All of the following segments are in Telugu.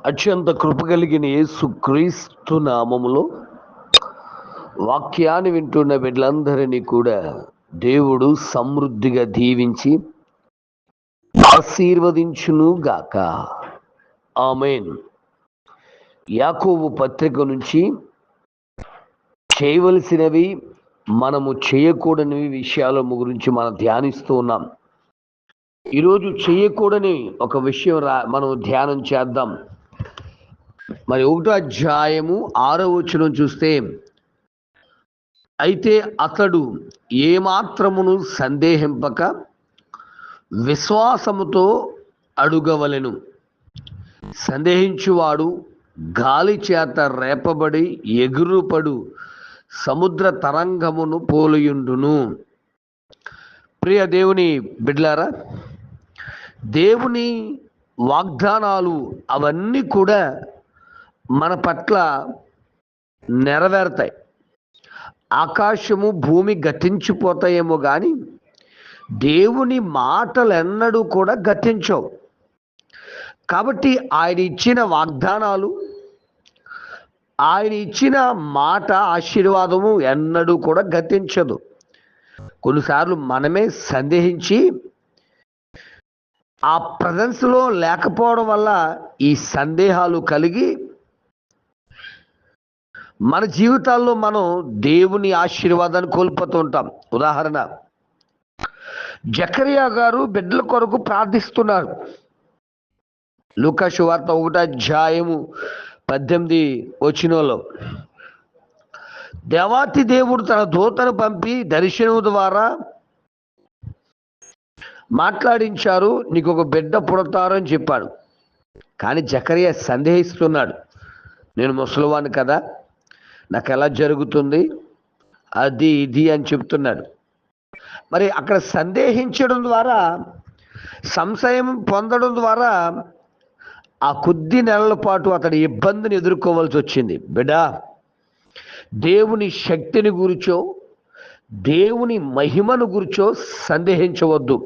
అత్యంత కృప కలిగిన యేసుక్రీస్తు నామములో వాక్యాన్ని వింటున్న బిడ్డలందరినీ కూడా దేవుడు సమృద్ధిగా దీవించి ఆశీర్వదించును గాక. ఆమేన్. యాకోబు పత్రిక నుంచి చేయవలసినవి, మనము చేయకూడని విషయాల గురించి మనం ధ్యానిస్తూ ఉన్నాం. ఈరోజు చేయకూడని ఒక విషయం మనం ధ్యానం చేద్దాం. మరి 1వ అధ్యాయము 6వ వచనం చూస్తే, అయితే అతడు ఏమాత్రమును సందేహింపక విశ్వాసముతో అడుగవలెను. సందేహించువాడు గాలి చేత రేపబడి ఎగురుపడు సముద్ర తరంగమును పోలియుండును. ప్రియ దేవుని బిడ్డలారా, దేవుని వాగ్దానాలు అవన్నీ కూడా మన పట్ల నెరవేరుతాయి. ఆకాశము భూమి గతించిపోతాయేమో కానీ దేవుని మాటలు ఎన్నడూ కూడా గతించవు. కాబట్టి ఆయన ఇచ్చిన వాగ్దానాలు, ఆయన ఇచ్చిన మాట, ఆశీర్వాదము ఎన్నడూ కూడా గతించదు. కొన్నిసార్లు మనమే సందేహించి ఆ ప్రజెన్స్లో లేకపోవడం వల్ల ఈ సందేహాలు కలిగి మన జీవితాల్లో మనం దేవుని ఆశీర్వాదాన్ని కోల్పోతూ ఉంటాం. ఉదాహరణ, జకరియా గారు బిడ్డల కొరకు ప్రార్థిస్తున్నారు. లూకా సువార్త 1వ అధ్యాయము 18 వచనంలో, దేవాతి దేవుడు తన దూతను పంపి దర్శనం ద్వారా మాట్లాడించారు, నీకు ఒక బిడ్డ పుడతారు అని చెప్పాడు. కానీ జకరియా సందేహిస్తున్నాడు. నేను ముసలివాణ్ణి కదా, నాకు ఎలా జరుగుతుంది, అది ఇది అని చెప్తున్నాడు. మరి అక్కడ సందేహించడం ద్వారా, సంశయం పొందడం ద్వారా ఆ కొద్ది నెలల పాటు అతడి ఇబ్బందిని ఎదుర్కోవాల్సి వచ్చింది. బిడ్డా, దేవుని శక్తిని గురించో దేవుని మహిమను గురించో సందేహించవద్దు.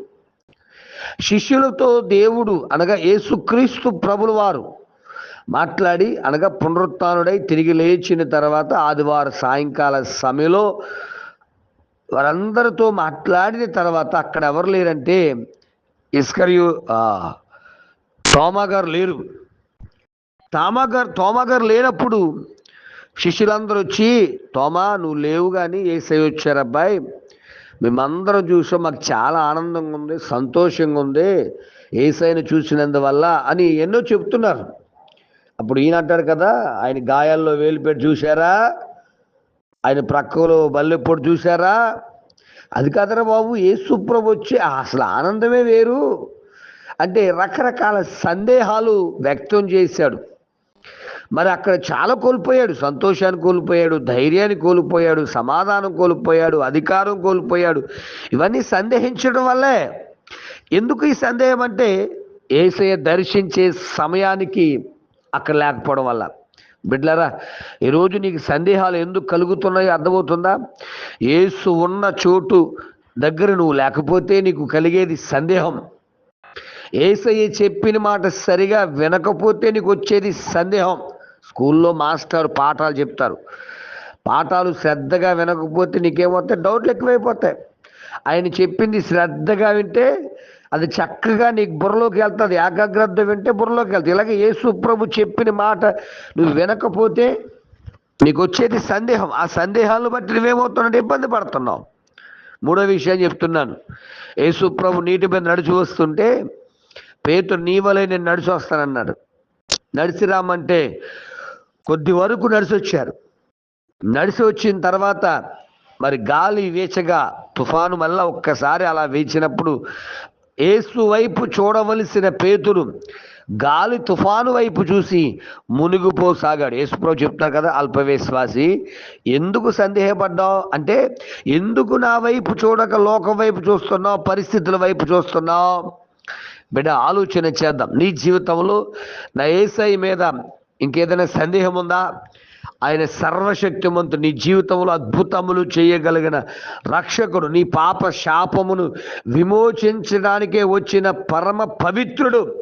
శిష్యులతో దేవుడు అనగా యేసుక్రీస్తు ప్రభుల వారు మాట్లాడి, అనగా పునరుత్థానుడై తిరిగి లేచిన తర్వాత ఆదివారం సాయంకాల సమయంలో వారందరితో మాట్లాడిన తర్వాత అక్కడ ఎవరు లేరంటే తోమా గారు లేరు. తోమా గారు లేనప్పుడు శిష్యులందరూ వచ్చి, తోమా నువ్వు లేవు కానీ యేసయ్య వచ్చారు అబ్బాయి, మేమందరం చూసాం, మాకు చాలా ఆనందంగా ఉంది, సంతోషంగా ఉంది యేసయ్యను చూసినందువల్ల అని ఎన్నో చెప్తున్నారు. అప్పుడు ఈయన అంటాడు కదా, ఆయన గాయాల్లో వేలు పెట్టి చూశారా, ఆయన ప్రక్కలో బల్లెప్పుడు చూశారా, అది కాదరా బాబు, యేసు ప్రభు వచ్చి అసలు ఆనందమే వేరు అంటే రకరకాల సందేహాలు వ్యక్తం చేశాడు. మరి అక్కడ చాలా కోల్పోయాడు. సంతోషాన్ని కోల్పోయాడు, ధైర్యాన్ని కోల్పోయాడు, సమాధానం కోల్పోయాడు, అధికారం కోల్పోయాడు. ఇవన్నీ సందేహించడం వల్లే. ఎందుకు ఈ సందేహం అంటే యేసయ్య దర్శించే సమయానికి అక్కడ లేకపోవడం వల్ల. బిడ్డలారా, ఈరోజు నీకు సందేహాలు ఎందుకు కలుగుతున్నాయో అర్థమవుతుందా? యేసు ఉన్న చోటు దగ్గర నువ్వు లేకపోతే నీకు కలిగేది సందేహం. యేసయ్య చెప్పిన మాట సరిగా వినకపోతే నీకు వచ్చేది సందేహం. స్కూల్లో మాస్టర్ పాఠాలు చెప్తారు, పాఠాలు శ్రద్ధగా వినకపోతే నీకేమవుతాయి? డౌట్లు ఎక్కువైపోతాయి. ఆయన చెప్పింది శ్రద్ధగా వింటే అది చక్కగా నీకు బుర్రలోకి వెళ్తుంది, ఏకాగ్రత వింటే బుర్రలోకి వెళ్తుంది. ఇలాగే యేసు ప్రభు చెప్పిన మాట నువ్వు వినకపోతే నీకు వచ్చేది సందేహం. ఆ సందేహాలను బట్టి నువ్వేమవుతున్నావు? ఇబ్బంది పడుతున్నావు. 3వ విషయం చెప్తున్నాను. యేసు ప్రభు నీటి మీద నడిచి వస్తుంటే పేతురు, నీ వలే నేను నడిచి వస్తానన్నాడు. నడిచి రామంటే కొద్ది వరకు నడిచి వచ్చారు. నడిచి వచ్చిన తర్వాత మరి గాలి వీచగా తుఫాను మళ్ళా ఒక్కసారి అలా వీచినప్పుడు యేసు వైపు చూడవలసిన పేతురు గాలి తుఫాను వైపు చూసి మునిగిపోసాగాడు. యేసుప్రభు చెప్తారు కదా, అల్పవిశ్వాసి ఎందుకు సందేహపడ్డావు అంటే, ఎందుకు నా వైపు చూడక లోకం వైపు చూస్తున్నావు, పరిస్థితుల వైపు చూస్తున్నావు? బిడ్డ, ఆలోచన చేద్దాం. నీ జీవితంలో నా యేసయ్య మీద ఇంకేదైనా సందేహం ఉందా? ఆయన సర్వశక్తిమంతుడు, నీ జీవితంలో అద్భుతములు చేయగలిగిన రక్షకుడు, నీ పాప శాపమును విమోచించడానికే వచ్చిన పరమ పవిత్రుడు.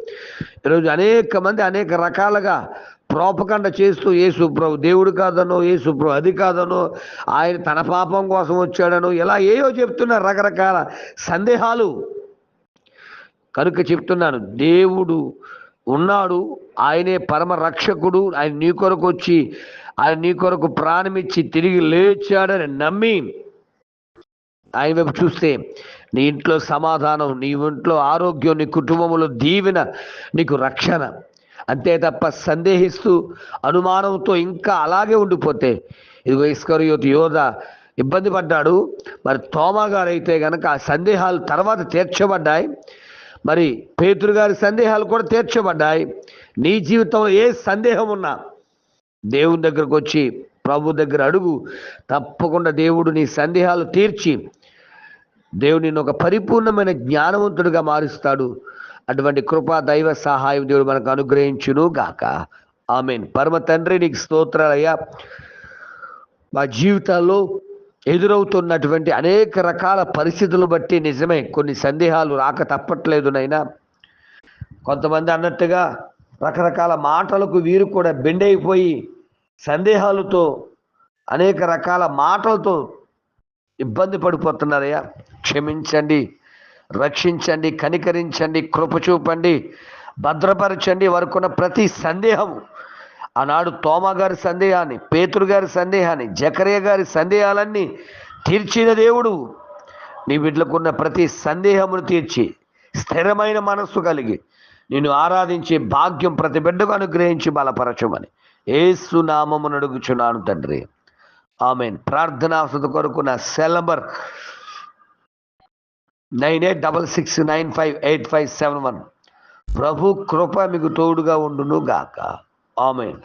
ఈరోజు అనేక మంది అనేక రకాలుగా ప్రోపకండ చేస్తూ యేసుప్రభు దేవుడు కాదనో, యేసుప్రభు అది కాదనో, ఆయన తన పాపం కోసం వచ్చాడనో, ఇలా ఏయో చెప్తున్నారు రకరకాల సందేహాలు. కనుక చెప్తున్నాను, దేవుడు ఉన్నాడు, ఆయనే పరమ రక్షకుడు. ఆయన నీ కొరకు వచ్చి, ఆయన నీ కొరకు ప్రాణమిచ్చి తిరిగి లేచాడని నమ్మి ఆయన వైపు చూస్తే నీ ఇంట్లో సమాధానం, నీ ఇంట్లో ఆరోగ్యం, నీ కుటుంబంలో దీవెన, నీకు రక్షణ. అంతే తప్ప సందేహిస్తూ అనుమానంతో ఇంకా అలాగే ఉండిపోతే, ఇదిగో ఇస్కరియోతు యోధ ఇబ్బంది పడ్డాడు. మరి తోమా గారు అయితే కనుక ఆ సందేహాలు తర్వాత తీర్చబడ్డాయి. మరి పేతురు గారి సందేహాలు కూడా తీర్చబడ్డాయి. నీ జీవితంలో ఏ సందేహం ఉన్నా దేవుని దగ్గరకు వచ్చి ప్రభు దగ్గర అడుగు. తప్పకుండా దేవుడు నీ సందేహాలు తీర్చి దేవుడిని ఒక పరిపూర్ణమైన జ్ఞానవంతుడిగా మారుస్తాడు. అటువంటి కృపా దైవ సహాయం దేవుడు మనకు అనుగ్రహించును గాక. ఆమేన్. పరమ తండ్రి, నీకు స్తోత్రాలయ్యా. మా జీవితాల్లో ఎదురవుతున్నటువంటి అనేక రకాల పరిస్థితులు బట్టి నిజమే కొన్ని సందేహాలు రాక తప్పట్లేదు నైనా. కొంతమంది అన్నట్టుగా రకరకాల మాటలకు వీరు కూడా బెండైపోయి సందేహాలతో అనేక రకాల మాటలతో ఇబ్బంది పడిపోతున్నారయ్యా. క్షమించండి, రక్షించండి, కనికరించండి, కృప చూపండి, భద్రపరచండి. వారికున్న ప్రతి సందేహం, ఆనాడు తోమా గారి సందేహాన్ని, పేతురు గారి సందేహాన్ని, జకరియా గారి సందేహాలన్నీ తీర్చిన దేవుడు నీ బిడ్డలకున్న ప్రతి సందేహమును తీర్చి స్థిరమైన మనస్సు కలిగి నిన్ను ఆరాధించే భాగ్యం ప్రతి బిడ్డకు అనుగ్రహించి బలపరచమని యేసు నామమున అడుగుచున్నాను తండ్రి. ఆమేన్. ప్రార్థనావసత కొరకు నా సెల్ నంబర్ 9866958571. ప్రభు కృప మీకు తోడుగా ఉండును గాక. ఆమేన్.